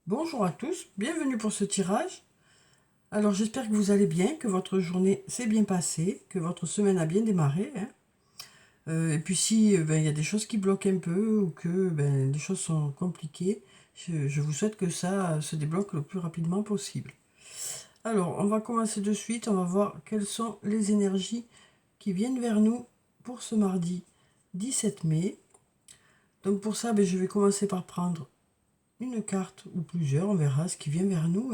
Bonjour à tous, bienvenue pour ce tirage. Alors j'espère que vous allez bien, que votre journée s'est bien passée, que votre semaine a bien démarré. Et puis si il y a des choses qui bloquent un peu ou que les choses sont compliquées, je vous souhaite que ça se débloque le plus rapidement possible. Alors on va commencer de suite, on va voir quelles sont les énergies qui viennent vers nous pour ce mardi 17 mai. Donc pour ça, je vais commencer par prendre une carte ou plusieurs, on verra ce qui vient vers nous,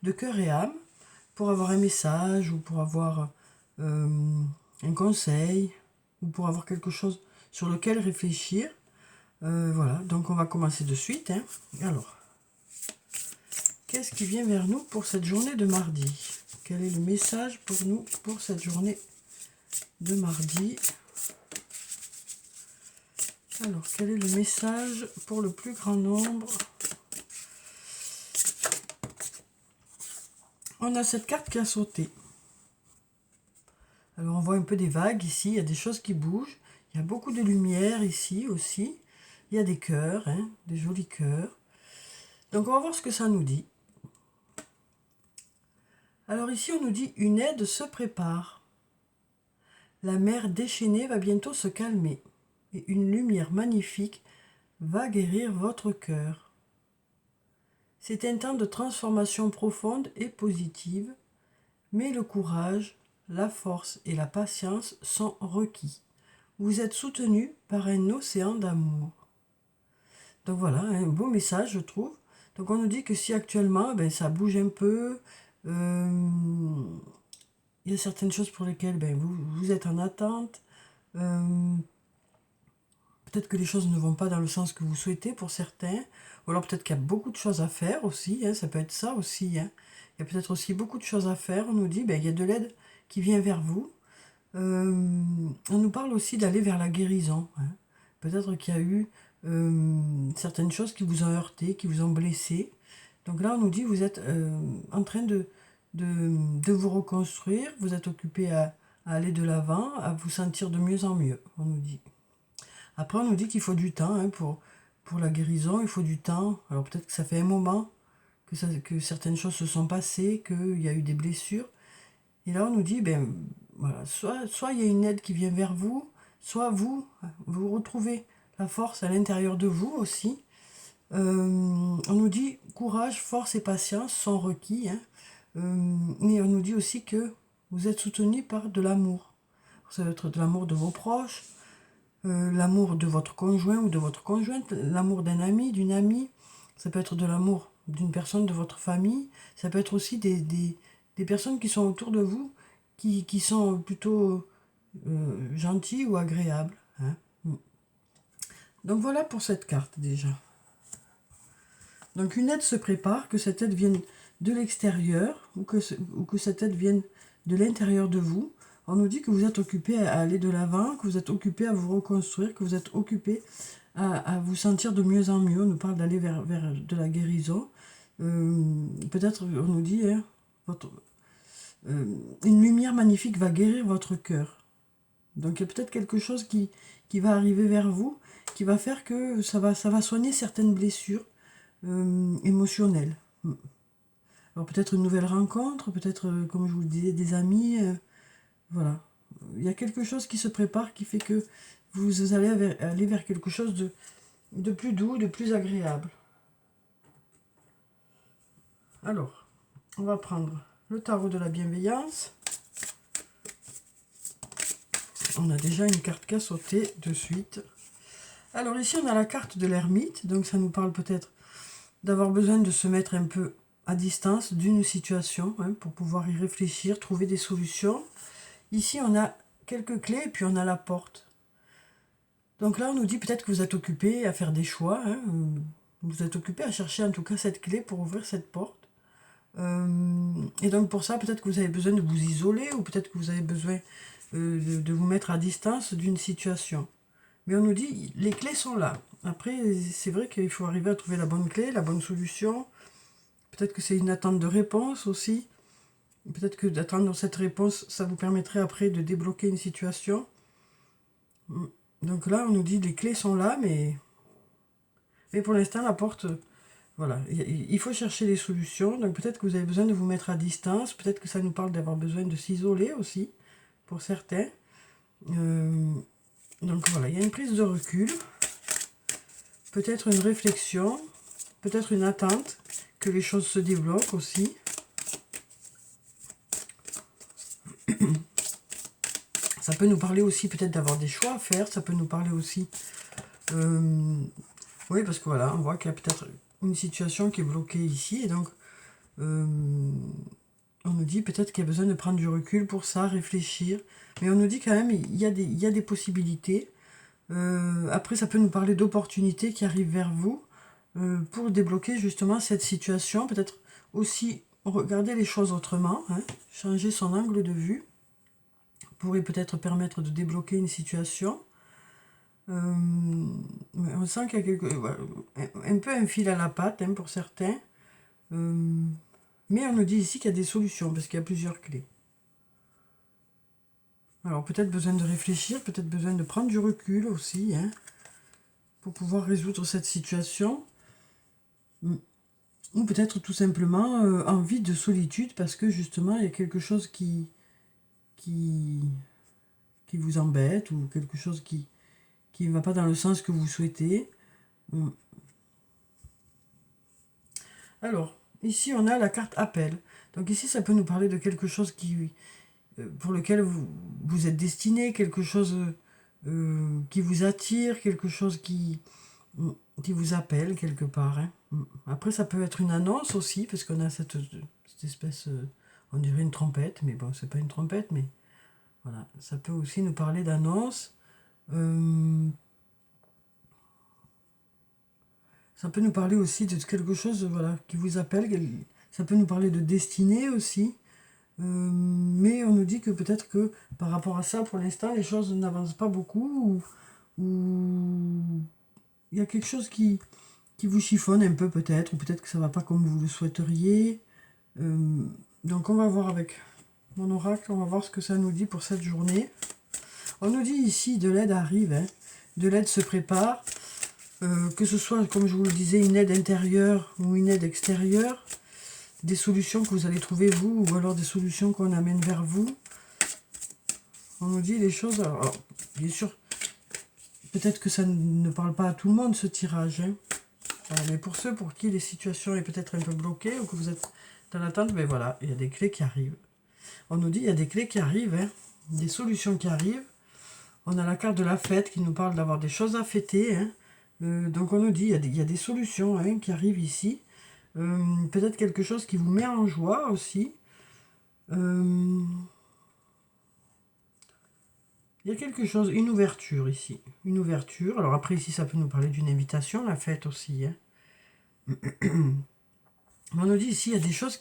de cœur et âme, pour avoir un message ou pour avoir un conseil ou pour avoir quelque chose sur lequel réfléchir. Voilà, donc on va commencer de suite. Alors, qu'est-ce qui vient vers nous pour cette journée de mardi? Quel est le message pour nous pour cette journée de mardi? Alors, quel est le message pour le plus grand nombre? On a cette carte qui a sauté. Alors on voit un peu des vagues ici, il y a des choses qui bougent. Il y a beaucoup de lumière ici aussi. Il y a des cœurs, des jolis cœurs. Donc on va voir ce que ça nous dit. Alors ici on nous dit une aide se prépare. La mer déchaînée va bientôt se calmer. Et une lumière magnifique va guérir votre cœur. C'est un temps de transformation profonde et positive, mais le courage, la force et la patience sont requis. Vous êtes soutenu par un océan d'amour. Donc voilà, un beau message, je trouve. Donc on nous dit que si actuellement, ça bouge un peu, il y a certaines choses pour lesquelles vous êtes en attente. Peut-être que les choses ne vont pas dans le sens que vous souhaitez pour certains. Ou alors peut-être qu'il y a beaucoup de choses à faire aussi, ça peut être ça aussi. Il y a peut-être aussi beaucoup de choses à faire. On nous dit, il y a de l'aide qui vient vers vous. On nous parle aussi d'aller vers la guérison. Peut-être qu'il y a eu certaines choses qui vous ont heurté, qui vous ont blessé. Donc là, on nous dit vous êtes en train de vous reconstruire, vous êtes occupé à aller de l'avant, à vous sentir de mieux en mieux, on nous dit. Après, on nous dit qu'il faut du temps pour la guérison, il faut du temps. Alors peut-être que ça fait un moment que certaines choses se sont passées, qu'il y a eu des blessures. Et là, on nous dit, voilà, soit il y a une aide qui vient vers vous, soit vous retrouvez la force à l'intérieur de vous aussi. On nous dit courage, force et patience sont requis. Mais on nous dit aussi que vous êtes soutenu par de l'amour. Ça va être de l'amour de vos proches, l'amour de votre conjoint ou de votre conjointe, l'amour d'un ami, d'une amie. Ça peut être de l'amour d'une personne de votre famille. Ça peut être aussi des personnes qui sont autour de vous, qui sont plutôt gentilles ou agréables. Donc voilà pour cette carte déjà. Donc une aide se prépare, que cette aide vienne de l'extérieur ou que cette aide vienne de l'intérieur de vous. On nous dit que vous êtes occupé à aller de l'avant, que vous êtes occupé à vous reconstruire, que vous êtes occupé à vous sentir de mieux en mieux. On nous parle d'aller vers de la guérison. Peut-être on nous dit une lumière magnifique va guérir votre cœur. Donc il y a peut-être quelque chose qui va arriver vers vous, qui va faire que ça va soigner certaines blessures émotionnelles. Alors peut-être une nouvelle rencontre, peut-être, comme je vous le disais, des amis. Voilà. Il y a quelque chose qui se prépare qui fait que vous allez aller vers quelque chose de plus doux, de plus agréable. Alors, on va prendre le tarot de la bienveillance. On a déjà une carte qui a sauté de suite. Alors ici, on a la carte de l'ermite. Donc ça nous parle peut-être d'avoir besoin de se mettre un peu à distance d'une situation pour pouvoir y réfléchir, trouver des solutions. Ici, on a quelques clés et puis on a la porte. Donc là, on nous dit peut-être que vous êtes occupé à faire des choix. Vous êtes occupé à chercher en tout cas cette clé pour ouvrir cette porte. Et donc pour ça, peut-être que vous avez besoin de vous isoler ou peut-être que vous avez besoin de vous mettre à distance d'une situation. Mais on nous dit, les clés sont là. Après, c'est vrai qu'il faut arriver à trouver la bonne clé, la bonne solution. Peut-être que c'est une attente de réponse aussi. Peut-être que d'attendre cette réponse, ça vous permettrait après de débloquer une situation. Donc là, on nous dit, les clés sont là, mais pour l'instant, la porte, Voilà, il faut chercher des solutions. Donc peut-être que vous avez besoin de vous mettre à distance. Peut-être que ça nous parle d'avoir besoin de s'isoler aussi, pour certains. Donc voilà, il y a une prise de recul. Peut-être une réflexion. Peut-être une attente que les choses se débloquent aussi. Ça peut nous parler aussi peut-être d'avoir des choix à faire. Ça peut nous parler aussi... oui, parce que voilà, on voit qu'il y a peut-être une situation qui est bloquée ici. Et donc, on nous dit peut-être qu'il y a besoin de prendre du recul pour ça, réfléchir. Mais on nous dit quand même il y a des possibilités. Après, ça peut nous parler d'opportunités qui arrivent vers vous pour débloquer justement cette situation. Peut-être aussi regarder les choses autrement, hein, changer son angle de vue pourrait peut-être permettre de débloquer une situation. On sent qu'il y a un peu un fil à la patte hein, pour certains. Mais on nous dit ici qu'il y a des solutions parce qu'il y a plusieurs clés. Alors peut-être besoin de réfléchir, peut-être besoin de prendre du recul aussi hein, pour pouvoir résoudre cette situation. Ou peut-être tout simplement envie de solitude parce que justement il y a quelque chose qui vous embête ou quelque chose qui ne va pas dans le sens que vous souhaitez. Alors, ici on a la carte appel. Donc ici ça peut nous parler de quelque chose pour lequel vous êtes destiné, quelque chose qui vous attire, quelque chose qui vous appelle quelque part. Hein. Après ça peut être une annonce aussi, parce qu'on a cette espèce, on dirait une trompette, mais bon c'est pas une trompette, mais voilà, ça peut aussi nous parler d'annonce. Ça peut nous parler aussi de quelque chose voilà, qui vous appelle. Ça peut nous parler de destinée aussi. Mais on nous dit que peut-être que par rapport à ça, pour l'instant, les choses n'avancent pas beaucoup. Ou il y a quelque chose qui vous chiffonne un peu peut-être. Ou peut-être que ça ne va pas comme vous le souhaiteriez. Donc on va voir avec mon oracle. On va voir ce que ça nous dit pour cette journée. On nous dit ici, de l'aide arrive. Hein. De l'aide se prépare. Que ce soit, comme je vous le disais, une aide intérieure ou une aide extérieure, des solutions que vous allez trouver vous, ou alors des solutions qu'on amène vers vous. On nous dit les choses, alors bien sûr, peut-être que ça ne parle pas à tout le monde ce tirage, hein. Mais pour ceux pour qui les situations est peut-être un peu bloquées, ou que vous êtes dans l'attente, ben voilà, il y a des clés qui arrivent. On nous dit il y a des clés qui arrivent, hein, des solutions qui arrivent. On a la carte de la fête qui nous parle d'avoir des choses à fêter, hein. Donc on nous dit il y a des solutions hein, qui arrivent ici. Peut-être quelque chose qui vous met en joie aussi. Il y a quelque chose, une ouverture ici. Une ouverture. Alors après ici ça peut nous parler d'une invitation, la fête aussi. Hein. On nous dit ici il y a des choses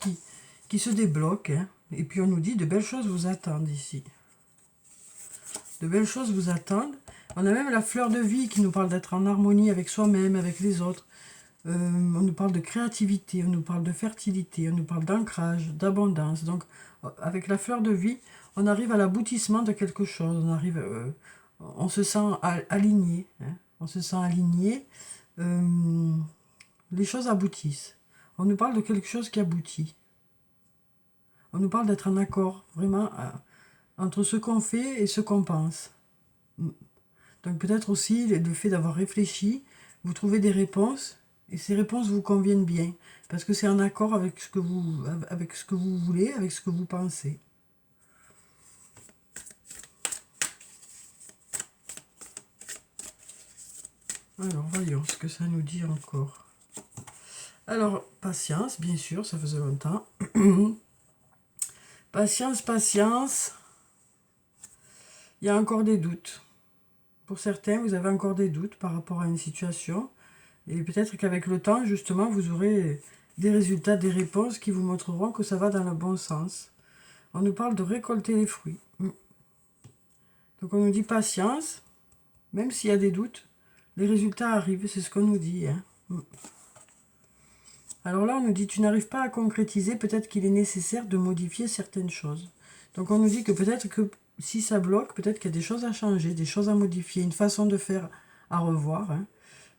qui se débloquent. Hein. Et puis on nous dit de belles choses vous attendent ici. De belles choses vous attendent. On a même la fleur de vie qui nous parle d'être en harmonie avec soi-même, avec les autres. On nous parle de créativité, on nous parle de fertilité, on nous parle d'ancrage, d'abondance. Donc, avec la fleur de vie, on arrive à l'aboutissement de quelque chose. On se sent aligné. Hein, on se sent aligné. Les choses aboutissent. On nous parle de quelque chose qui aboutit. On nous parle d'être en accord, vraiment, entre ce qu'on fait et ce qu'on pense. Donc peut-être aussi le fait d'avoir réfléchi, vous trouvez des réponses, et ces réponses vous conviennent bien, parce que c'est en accord avec ce que vous voulez, avec ce que vous pensez. Alors voyons ce que ça nous dit encore. Alors patience, bien sûr, ça faisait longtemps. Patience, patience. Il y a encore des doutes. Pour certains, vous avez encore des doutes par rapport à une situation. Et peut-être qu'avec le temps, justement, vous aurez des résultats, des réponses qui vous montreront que ça va dans le bon sens. On nous parle de récolter les fruits. Donc on nous dit patience, même s'il y a des doutes, les résultats arrivent, c'est ce qu'on nous dit. Hein. Alors là, on nous dit tu n'arrives pas à concrétiser, peut-être qu'il est nécessaire de modifier certaines choses. Donc on nous dit que peut-être que si ça bloque, peut-être qu'il y a des choses à changer, des choses à modifier, une façon de faire à revoir. Hein.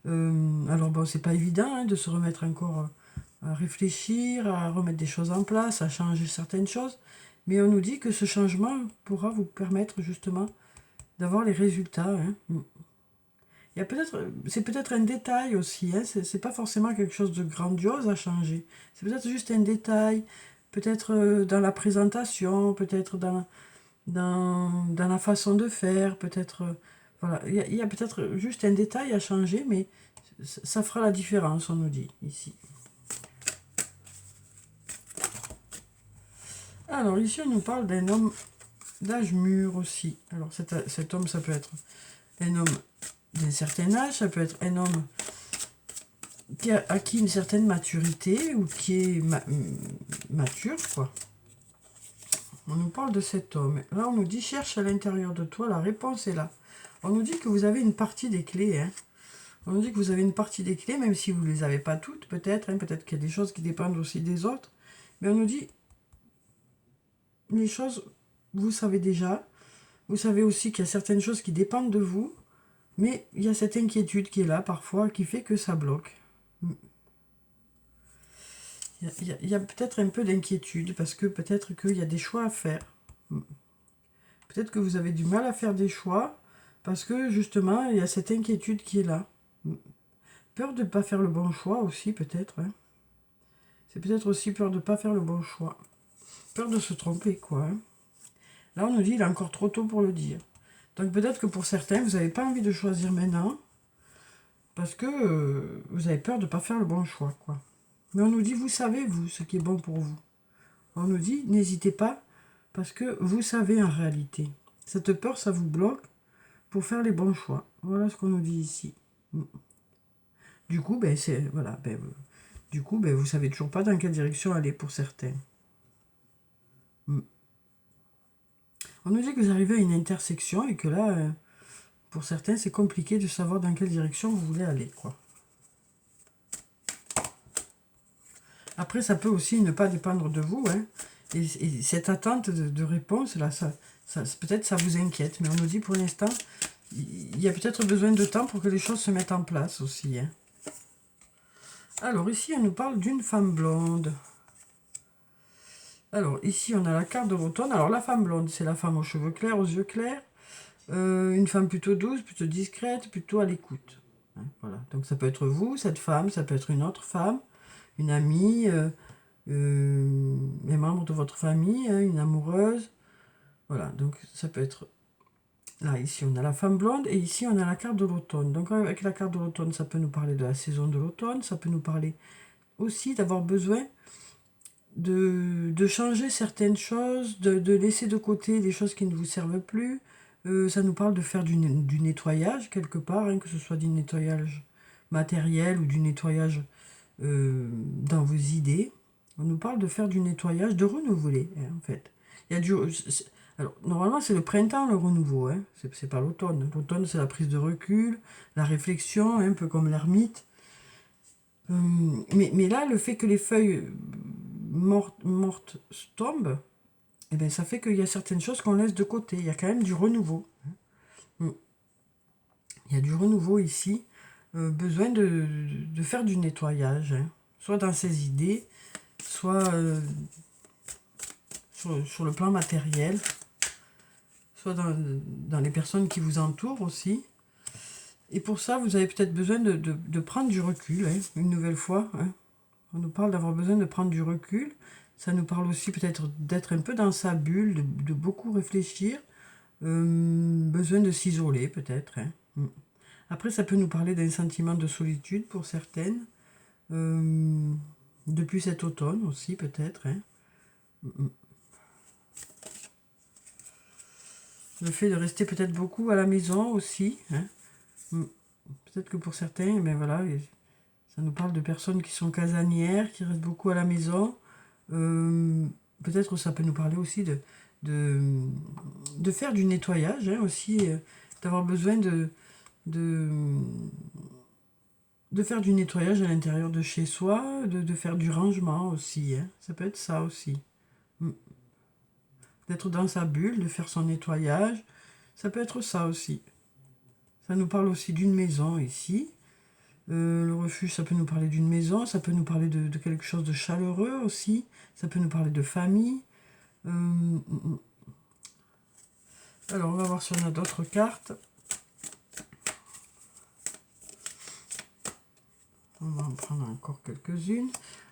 Alors bon, c'est pas évident hein, de se remettre encore à réfléchir, à remettre des choses en place, à changer certaines choses. Mais on nous dit que ce changement pourra vous permettre justement d'avoir les résultats. Hein. Il y a peut-être, c'est peut-être un détail aussi, hein, c'est pas forcément quelque chose de grandiose à changer. C'est peut-être juste un détail, peut-être dans la présentation, peut-être dans la façon de faire, peut-être... voilà, il y a peut-être juste un détail à changer, mais ça fera la différence, on nous dit, ici. Alors, ici, on nous parle d'un homme d'âge mûr aussi. Alors, cet homme, ça peut être un homme d'un certain âge, ça peut être un homme qui a acquis une certaine maturité ou qui est mature, quoi. On nous parle de cet homme. Là, on nous dit, cherche à l'intérieur de toi, la réponse est là. On nous dit que vous avez une partie des clés. Hein. On nous dit que vous avez une partie des clés, même si vous ne les avez pas toutes, peut-être. Hein, peut-être qu'il y a des choses qui dépendent aussi des autres. Mais on nous dit, les choses, vous savez déjà. Vous savez aussi qu'il y a certaines choses qui dépendent de vous. Mais il y a cette inquiétude qui est là, parfois, qui fait que ça bloque. Il y a peut-être un peu d'inquiétude, parce que peut-être qu'il y a des choix à faire. Peut-être que vous avez du mal à faire des choix, parce que justement, il y a cette inquiétude qui est là. Peur de ne pas faire le bon choix aussi, peut-être. Hein. C'est peut-être aussi peur de ne pas faire le bon choix. Peur de se tromper, quoi. Hein. Là, on nous dit, il est encore trop tôt pour le dire. Donc peut-être que pour certains, vous n'avez pas envie de choisir maintenant, parce que vous avez peur de ne pas faire le bon choix, quoi. Mais on nous dit, vous savez, vous, ce qui est bon pour vous. On nous dit, n'hésitez pas, parce que vous savez en réalité. Cette peur, ça vous bloque pour faire les bons choix. Voilà ce qu'on nous dit ici. Du coup, ben, voilà, du coup, ben, vous savez toujours pas dans quelle direction aller pour certains. On nous dit que vous arrivez à une intersection et que là, pour certains, c'est compliqué de savoir dans quelle direction vous voulez aller, quoi. Après, ça peut aussi ne pas dépendre de vous, hein. Et cette attente de réponse, là, peut-être ça vous inquiète. Mais on nous dit pour l'instant, il y a peut-être besoin de temps pour que les choses se mettent en place aussi. Hein. Alors, ici, on nous parle d'une femme blonde. Alors, ici, on a la carte de l'automne. Alors, la femme blonde, c'est la femme aux cheveux clairs, aux yeux clairs. Une femme plutôt douce, plutôt discrète, plutôt à l'écoute. Hein, voilà. Donc, ça peut être vous, cette femme, ça peut être une autre femme, une amie, un membre de votre famille, hein, une amoureuse. Voilà, donc ça peut être... Là, ici, on a la femme blonde et ici, on a la carte de l'automne. Donc, avec la carte de l'automne, ça peut nous parler de la saison de l'automne. Ça peut nous parler aussi d'avoir besoin de changer certaines choses, de laisser de côté des choses qui ne vous servent plus. Ça nous parle de faire du nettoyage quelque part, hein, que ce soit du nettoyage matériel ou du nettoyage dans vos idées. On nous parle de faire du nettoyage, de renouveler, hein, en fait. Il y a alors, normalement, c'est le printemps, le renouveau. Hein. C'est pas l'automne. L'automne, c'est la prise de recul, la réflexion, un peu comme l'ermite. Mais là, le fait que les feuilles mortes tombent, eh bien, ça fait qu'il y a certaines choses qu'on laisse de côté. Il y a quand même du renouveau. Il y a du renouveau ici. Besoin de faire du nettoyage. Hein. Soit dans ses idées, soit sur le plan matériel, soit dans les personnes qui vous entourent aussi. Et pour ça, vous avez peut-être besoin de prendre du recul, hein, une nouvelle fois. Hein. On nous parle d'avoir besoin de prendre du recul. Ça nous parle aussi peut-être d'être un peu dans sa bulle, de beaucoup réfléchir. Besoin de s'isoler peut-être. Hein. Après, ça peut nous parler d'un sentiment de solitude pour certaines. Depuis cet automne aussi peut-être. Hein. Le fait de rester peut-être beaucoup à la maison aussi. Hein. Peut-être que pour certains, ben voilà, ça nous parle de personnes qui sont casanières, qui restent beaucoup à la maison. Peut-être que ça peut nous parler aussi de faire du nettoyage, hein, aussi, d'avoir besoin de faire du nettoyage à l'intérieur de chez soi, de faire du rangement aussi. Hein. Ça peut être ça aussi. D'être dans sa bulle, de faire son nettoyage, ça peut être ça aussi. Ça nous parle aussi d'une maison ici. Le refuge, ça peut nous parler d'une maison, ça peut nous parler de quelque chose de chaleureux aussi, ça peut nous parler de famille. Alors, on va voir si on a d'autres cartes. On va en prendre encore quelques-unes.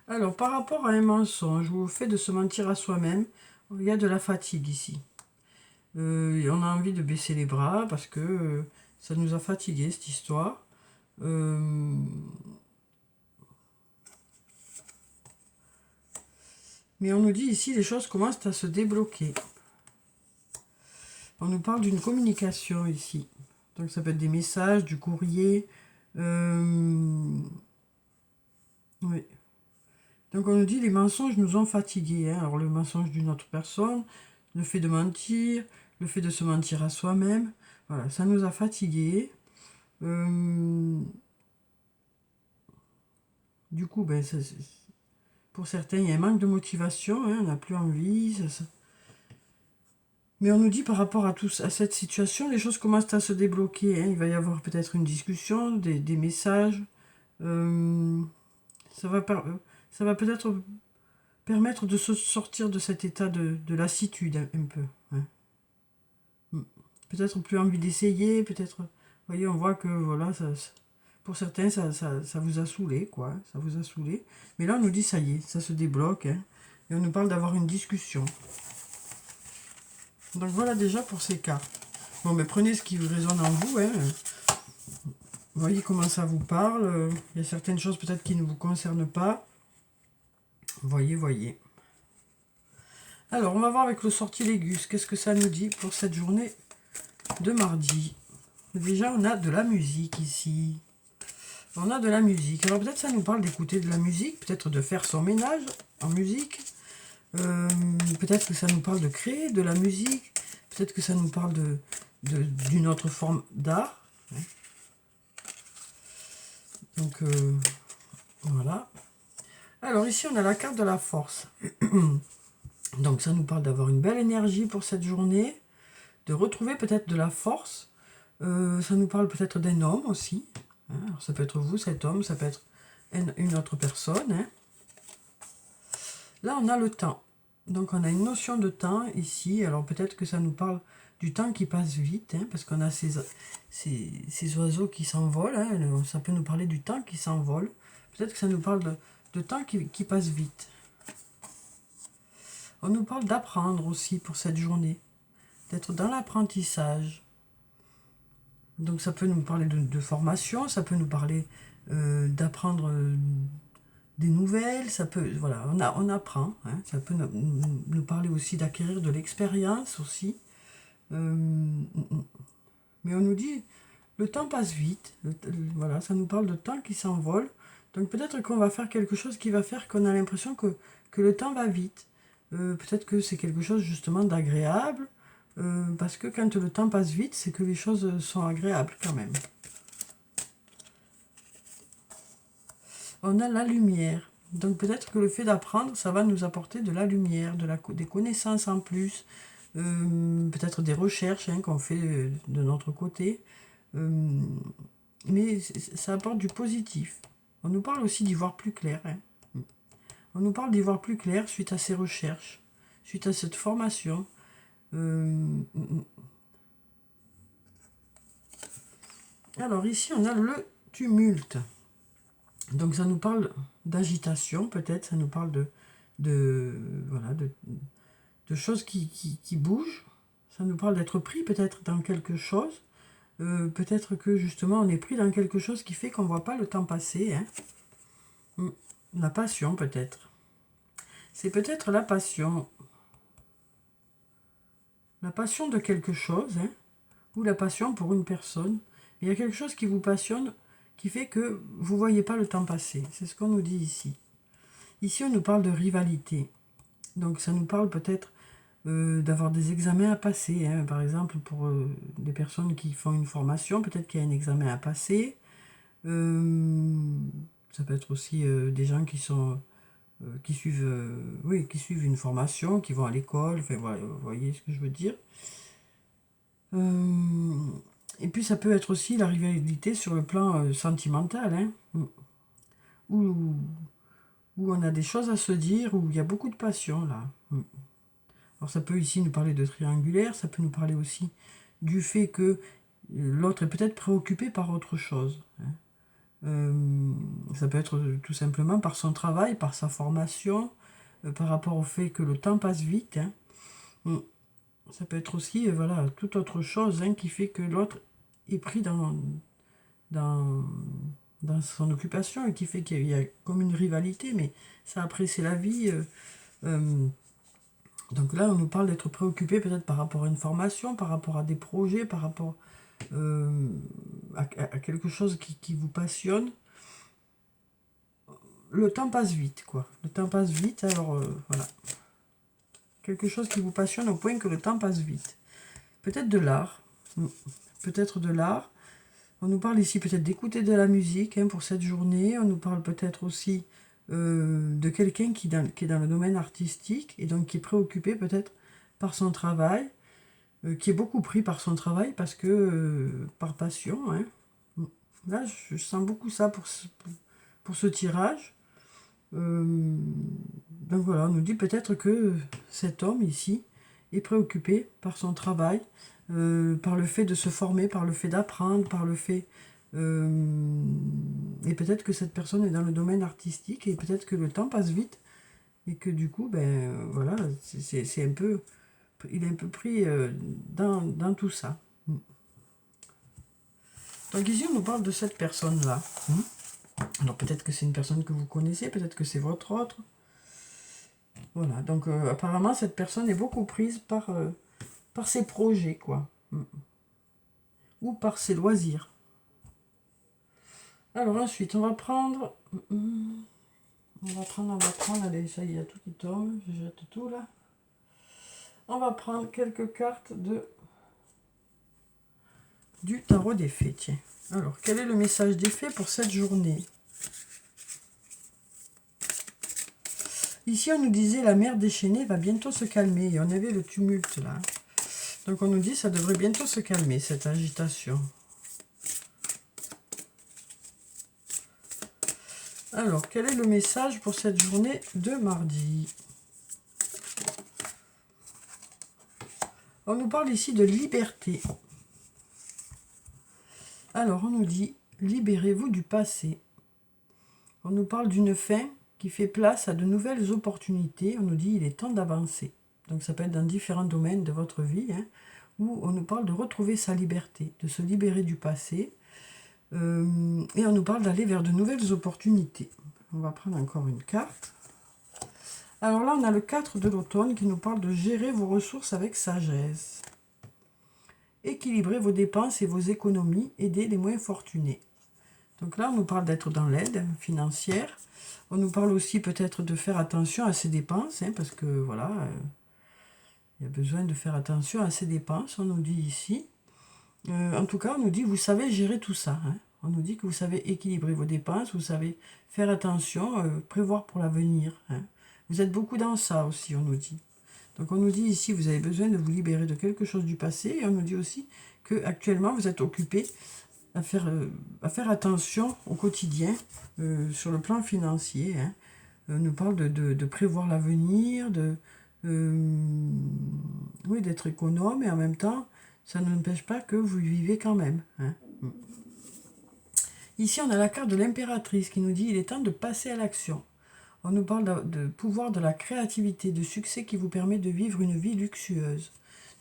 Alors, par rapport à un mensonge ou au fait de se mentir à soi-même, il y a de la fatigue ici. On a envie de baisser les bras parce que ça nous a fatigué cette histoire. Mais on nous dit ici, les choses commencent à se débloquer. On nous parle d'une communication ici. Donc ça peut être des messages, du courrier. Oui. Donc on nous dit, les mensonges nous ont fatigués. Hein. Alors le mensonge d'une autre personne, le fait de mentir, le fait de se mentir à soi-même. Voilà, ça nous a fatigués. Du coup, ben, pour certains, il y a un manque de motivation. Hein, on n'a plus envie. Mais on nous dit par rapport à cette situation, les choses commencent à se débloquer. Hein. Il va y avoir peut-être une discussion, des messages. Ça va peut-être permettre de se sortir de cet état de lassitude un peu. Hein. Peut-être plus envie d'essayer, peut-être... Vous voyez, on voit que voilà, pour certains, ça vous a saoulé, quoi. Ça vous a saoulé. Mais là, on nous dit, ça y est, ça se débloque. Hein. Et on nous parle d'avoir une discussion. Donc voilà déjà pour ces cartes. Bon, mais prenez ce qui résonne en vous. Hein. Vous voyez comment ça vous parle. Il y a certaines choses peut-être qui ne vous concernent pas. Voyez. Alors, on va voir avec le sortilègus. Qu'est-ce que ça nous dit pour cette journée de mardi? Déjà, on a de la musique ici. On a de la musique. Alors, peut-être ça nous parle d'écouter de la musique. Peut-être de faire son ménage en musique. Peut-être que ça nous parle de créer de la musique. Peut-être que ça nous parle d'une autre forme d'art. Donc, voilà. Alors, ici, on a la carte de la force. Donc, ça nous parle d'avoir une belle énergie pour cette journée. De retrouver peut-être de la force. Ça nous parle peut-être d'un homme aussi. Hein. Alors, ça peut être vous, cet homme. Ça peut être une autre personne. Hein. Là, on a le temps. Donc, on a une notion de temps ici. Alors, peut-être que ça nous parle du temps qui passe vite, hein, parce qu'on a ces oiseaux qui s'envolent. Hein, ça peut nous parler du temps qui s'envole. Peut-être que ça nous parle de temps qui passe vite. On nous parle d'apprendre aussi pour cette journée. D'être dans l'apprentissage. Donc, ça peut nous parler de formation. Ça peut nous parler d'apprendre... des nouvelles, ça peut, voilà, on apprend, hein, ça peut nous parler aussi d'acquérir de l'expérience aussi. Mais on nous dit, le temps passe vite, voilà, ça nous parle de temps qui s'envole, donc peut-être qu'on va faire quelque chose qui va faire qu'on a l'impression que le temps va vite. Peut-être que c'est quelque chose justement d'agréable, parce que quand le temps passe vite, c'est que les choses sont agréables quand même. On a la lumière. Donc peut-être que le fait d'apprendre, ça va nous apporter de la lumière, des connaissances en plus, peut-être des recherches hein, qu'on fait de notre côté. Mais ça apporte du positif. On nous parle aussi d'y voir plus clair. Hein. On nous parle d'y voir plus clair suite à ces recherches, suite à cette formation. Alors ici, on a le tumulte. Donc ça nous parle d'agitation, peut-être, ça nous parle voilà, de choses qui bougent. Ça nous parle d'être pris peut-être dans quelque chose. Peut-être que justement on est pris dans quelque chose qui fait qu'on ne voit pas le temps passer. Hein. La passion peut-être. C'est peut-être la passion. La passion de quelque chose, hein, ou la passion pour une personne. Il y a quelque chose qui vous passionne, qui fait que vous ne voyez pas le temps passer. C'est ce qu'on nous dit ici. Ici, on nous parle de rivalité. Donc, ça nous parle peut-être d'avoir des examens à passer. Hein. Par exemple, pour des personnes qui font une formation, peut-être qu'il y a un examen à passer. Ça peut être aussi des gens qui sont... qui suivent une formation, qui vont à l'école. Enfin, voilà, vous voyez ce que je veux dire. Et puis ça peut être aussi la rivalité sur le plan sentimental, hein, où, où on a des choses à se dire, où il y a beaucoup de passion là. Alors ça peut ici nous parler de triangulaire, ça peut nous parler aussi du fait que l'autre est peut-être préoccupé par autre chose. Hein. Ça peut être tout simplement par son travail, par sa formation, par rapport au fait que le temps passe vite. Hein. Ça peut être aussi voilà, toute autre chose hein, qui fait que l'autre est pris dans, dans son occupation et qui fait qu'il y a comme une rivalité, mais ça après c'est la vie. Donc là, on nous parle d'être préoccupé peut-être par rapport à une formation, par rapport à des projets, par rapport à quelque chose qui vous passionne. Le temps passe vite, quoi. Le temps passe vite, alors voilà. Quelque chose qui vous passionne au point que le temps passe vite. Peut-être de l'art. Peut-être de l'art. On nous parle ici peut-être d'écouter de la musique hein, pour cette journée. On nous parle peut-être aussi de quelqu'un qui est dans le domaine artistique et donc qui est préoccupé peut-être par son travail, qui est beaucoup pris par son travail parce que par passion. Hein. Là, je sens beaucoup ça pour ce tirage. Donc voilà, on nous dit peut-être que cet homme ici est préoccupé par son travail, par le fait de se former, par le fait d'apprendre, par le fait... et peut-être que cette personne est dans le domaine artistique et peut-être que le temps passe vite et que du coup, ben voilà, c'est un peu... Il est un peu pris dans tout ça. Donc ici, on nous parle de cette personne-là. Alors peut-être que c'est une personne que vous connaissez, peut-être que c'est votre autre. Voilà, donc apparemment cette personne est beaucoup prise par ses projets, quoi. Ou par ses loisirs. Alors ensuite, on va prendre, allez, ça y est, il y a tout qui tombe, je jette tout là. On va prendre quelques cartes du tarot des fées, tiens. Alors, quel est le message des fées pour cette journée ? Ici, on nous disait la mer déchaînée va bientôt se calmer. Et on avait le tumulte là. Donc, on nous dit ça devrait bientôt se calmer, cette agitation. Alors, quel est le message pour cette journée de mardi ? On nous parle ici de liberté. Alors, on nous dit, libérez-vous du passé. On nous parle d'une fin qui fait place à de nouvelles opportunités. On nous dit, il est temps d'avancer. Donc, ça peut être dans différents domaines de votre vie, hein, où on nous parle de retrouver sa liberté, de se libérer du passé. Et on nous parle d'aller vers de nouvelles opportunités. On va prendre encore une carte. Alors là, on a le 4 de l'automne qui nous parle de gérer vos ressources avec sagesse. Équilibrer vos dépenses et vos économies, aider les moins fortunés. Donc là, on nous parle d'être dans l'aide financière. On nous parle aussi peut-être de faire attention à ses dépenses, hein, parce que voilà, il y a besoin de faire attention à ses dépenses, on nous dit ici. En tout cas, on nous dit, vous savez gérer tout ça. Hein. On nous dit que vous savez équilibrer vos dépenses, vous savez faire attention, prévoir pour l'avenir. Hein. Vous êtes beaucoup dans ça aussi, on nous dit. Donc on nous dit ici, vous avez besoin de vous libérer de quelque chose du passé. Et on nous dit aussi que actuellement vous êtes occupé à faire attention au quotidien sur le plan financier. Hein. On nous parle de prévoir l'avenir, oui, d'être économe et en même temps, ça n'empêche pas que vous vivez quand même. Hein. Ici, on a la carte de l'impératrice qui nous dit il est temps de passer à l'action. On nous parle de pouvoir de la créativité, de succès qui vous permet de vivre une vie luxueuse.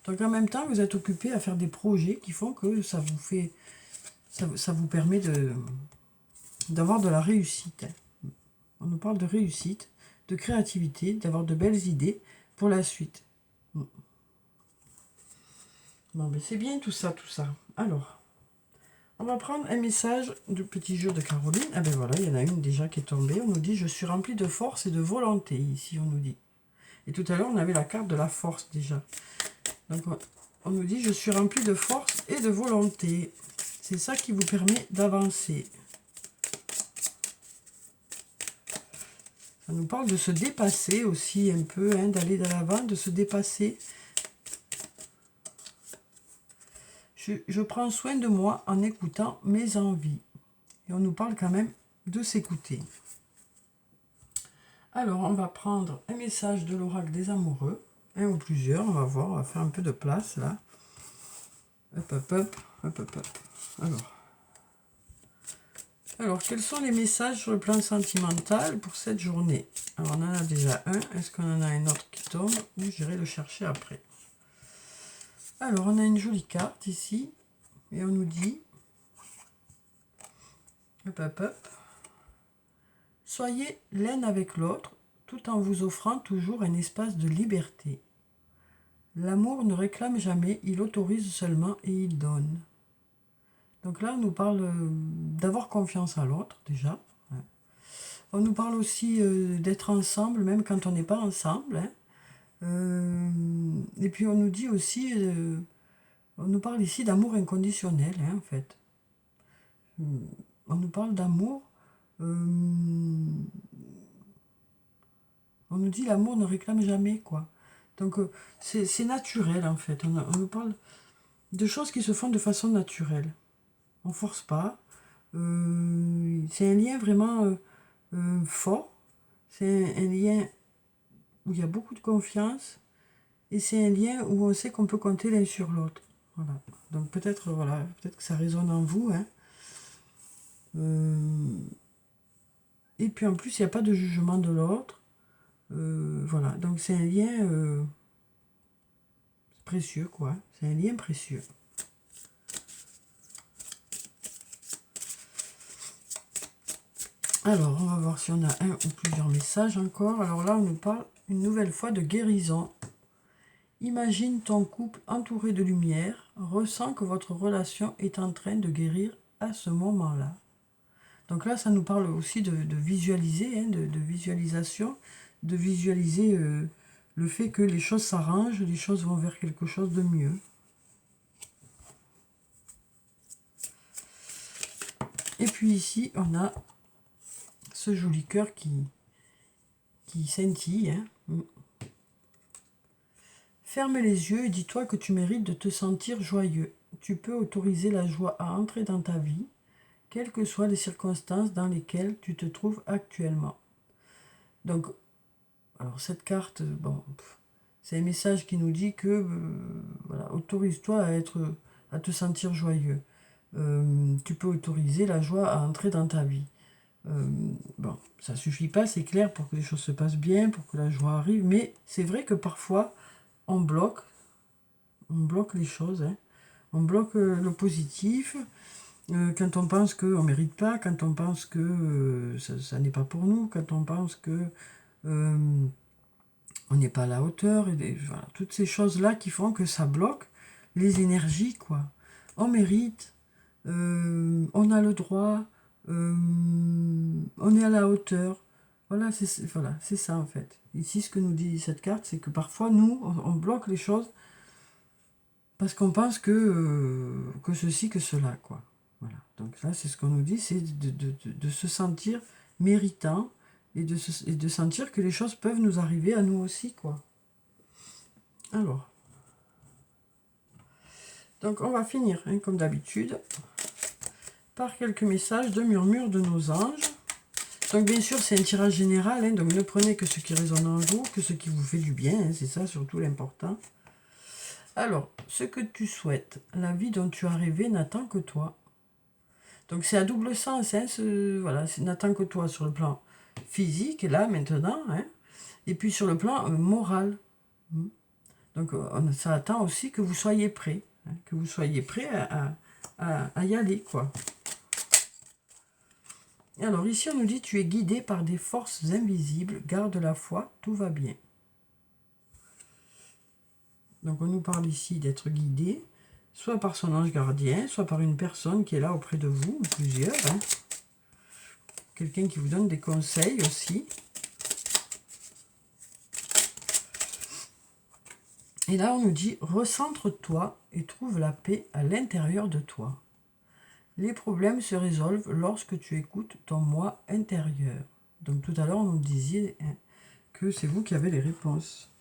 Donc en même temps, vous êtes occupé à faire des projets qui font que ça vous permet d'avoir de la réussite. On nous parle de réussite, de créativité, d'avoir de belles idées pour la suite. Bon, ben c'est bien tout ça. Alors, on va prendre un message du petit jeu de Caroline. Ah ben voilà, il y en a une déjà qui est tombée. On nous dit, je suis rempli de force et de volonté, ici on nous dit. Et tout à l'heure, on avait la carte de la force déjà. Donc, on nous dit, je suis rempli de force et de volonté. C'est ça qui vous permet d'avancer. Ça nous parle de se dépasser aussi un peu, hein, d'aller de l'avant, de se dépasser. Je je prends soin de moi en écoutant mes envies. Et on nous parle quand même de s'écouter. Alors, on va prendre un message de l'oracle des amoureux, un ou plusieurs, on va voir, on va faire un peu de place là. Hop, hop, hop, hop, hop, hop. Alors, quels sont les messages sur le plan sentimental pour cette journée? Alors, on en a déjà un. Est-ce qu'on en a un autre qui tombe? Ou j'irai le chercher après. Alors, on a une jolie carte ici. Et on nous dit... Hop, hop, hop. Soyez l'un avec l'autre, tout en vous offrant toujours un espace de liberté. L'amour ne réclame jamais, il autorise seulement et il donne. Donc là, on nous parle d'avoir confiance à l'autre, déjà. On nous parle aussi d'être ensemble, même quand on n'est pas ensemble. Et puis on nous dit aussi, on nous parle ici d'amour inconditionnel, en fait. On nous parle d'amour. On nous dit l'amour ne réclame jamais, quoi. Donc c'est naturel, en fait. On nous parle de choses qui se font de façon naturelle. On force pas. C'est un lien vraiment fort. C'est un lien où il y a beaucoup de confiance. Et c'est un lien où on sait qu'on peut compter l'un sur l'autre. Voilà. Donc peut-être peut-être que ça résonne en vous. Et puis en plus, il n'y a pas de jugement de l'autre. Voilà. Donc c'est un lien précieux, quoi. C'est un lien précieux. Alors, on va voir si on a un ou plusieurs messages encore. Alors là, on nous parle une nouvelle fois de guérison. Imagine ton couple entouré de lumière. Ressens que votre relation est en train de guérir à ce moment-là. Donc là, ça nous parle aussi de visualiser, de visualisation, de visualiser le fait que les choses s'arrangent, les choses vont vers quelque chose de mieux. Et puis ici, on a ce joli cœur qui scintille. Ferme les yeux et dis-toi que tu mérites de te sentir joyeux. Tu peux autoriser la joie à entrer dans ta vie, quelles que soient les circonstances dans lesquelles tu te trouves actuellement. Donc, alors cette carte, bon, c'est un message qui nous dit que, voilà, autorise-toi à te sentir joyeux. Tu peux autoriser la joie à entrer dans ta vie. Bon, ça suffit pas, c'est clair, pour que les choses se passent bien, pour que la joie arrive, mais c'est vrai que parfois, on bloque les choses, on bloque le positif, quand on pense qu'on ne mérite pas, quand on pense que ça n'est pas pour nous, quand on pense que on n'est pas à la hauteur, et voilà, toutes ces choses-là qui font que ça bloque les énergies, quoi. On mérite, on a le droit, on est à la hauteur. Voilà, c'est ça en fait. Ici, ce que nous dit cette carte, c'est que parfois, nous, on bloque les choses parce qu'on pense que ceci, que cela, quoi. Voilà. Donc là, c'est ce qu'on nous dit, c'est de se sentir méritant et de sentir que les choses peuvent nous arriver à nous aussi, quoi. Alors, donc on va finir, comme d'habitude, par quelques messages de murmure de nos anges. Donc bien sûr, c'est un tirage général, donc ne prenez que ce qui résonne en vous, que ce qui vous fait du bien, c'est ça surtout l'important. Alors, ce que tu souhaites, la vie dont tu as rêvé n'attend que toi. Donc c'est à double sens, voilà, n'attend que toi sur le plan physique, là, maintenant, et puis sur le plan moral. Donc ça attend aussi que vous soyez prêts, que vous soyez prêts à y aller, quoi. Alors ici, on nous dit, tu es guidé par des forces invisibles, garde la foi, tout va bien. Donc on nous parle ici d'être guidé, soit par son ange gardien, soit par une personne qui est là auprès de vous, ou plusieurs. Quelqu'un qui vous donne des conseils aussi. Et là, on nous dit, recentre-toi et trouve la paix à l'intérieur de toi. Les problèmes se résolvent lorsque tu écoutes ton moi intérieur. Donc tout à l'heure, on nous disait que c'est vous qui avez les réponses.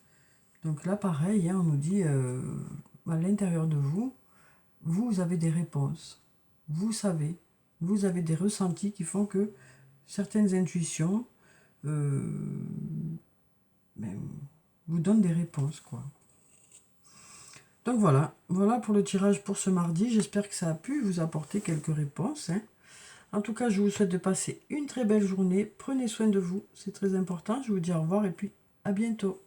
Donc là, pareil, on nous dit, à l'intérieur de vous, vous avez des réponses. Vous savez, vous avez des ressentis qui font que certaines intuitions vous donnent des réponses, quoi. Donc voilà, voilà pour le tirage pour ce mardi. J'espère que ça a pu vous apporter quelques réponses, hein. En tout cas, je vous souhaite de passer une très belle journée. Prenez soin de vous, c'est très important. Je vous dis au revoir et puis à bientôt.